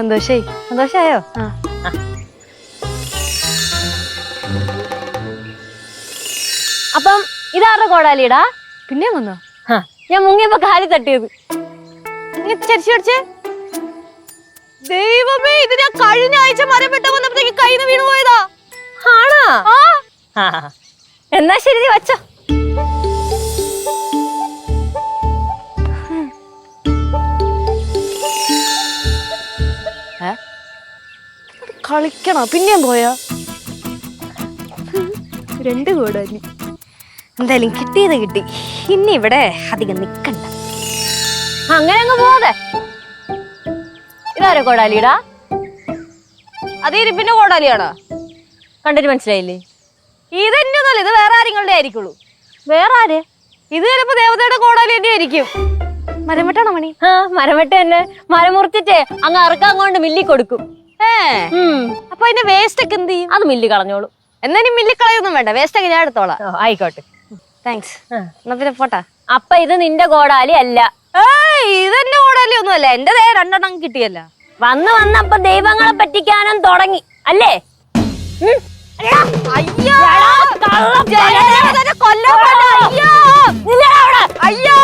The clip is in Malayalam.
സന്തോഷായോ? അപ്പം ഇതാരുടെ കോടാലിടാ? പിന്നെ വന്നോ? ഞാൻ മുങ്ങിയപ്പോ കാലി തട്ടിയത്. ചരിച്ചേ ദൈവമേ, ഇത് ഞാൻ കഴിഞ്ഞ ആഴ്ച മരം വെട്ടാൻ വന്നപ്പോഴത്തേക്ക് കയ്യിൽ വീണ് പോയതാ. ആണോ? എന്നാ ശരി, വച്ചോ. കളിക്കണോ? പിന്നെയും പോയാ? 2 കോടാലി. എന്തായാലും കിട്ടിയത് കിട്ടി. ഇനി ഇവിടെ അധികം നിക്കണ്ട. അങ്ങനെ അങ്ങ് പോവാതെ. ഇതാരോ കോടാലിടാ? അത് ഇരിപ്പിന്റെ കോടാലിയാണോ? കണ്ടിട്ട് മനസ്സിലായില്ലേ? ഇതെന്നെ ഒന്നല്ല, ഇത് വേറെ ആരെങ്ങളുടെ ആയിരിക്കുള്ളൂ. വേറെ ആര്? ഇത് ചിലപ്പോ ദേവതയുടെ കോടാലി തന്നെ ആയിരിക്കും. മരം വെട്ടാണോ മണി? മരം വെട്ട് തന്നെ. മരം മുറിച്ചിട്ടേ അങ്ങ് അറക്കാൻ കൊണ്ട് മില്ലി കൊടുക്കും. അപ്പൊ അതിന്റെ വേസ്റ്റ് ഒക്കെ എന്ത് ചെയ്യും? അത് മില്ലി കളഞ്ഞോളൂ. എന്നാലും മില്ലി കളയൊന്നും വേണ്ട, വേസ്റ്റ് ഒക്കെ ഞാൻ എടുത്തോളാം. ആയിക്കോട്ടെ, താങ്ക്സ്. എന്നാ പിന്നെ പോട്ടാ. അപ്പൊ ഇത് നിന്റെ കോടാലി അല്ല. ഇതെന്റെ കോടാലി ഒന്നും അല്ല, എന്റെ 2 കിട്ടിയല്ല. വന്നപ്പോ ദൈവങ്ങളെ പറ്റിക്കാനും തുടങ്ങി അല്ലേ? അയ്യോ,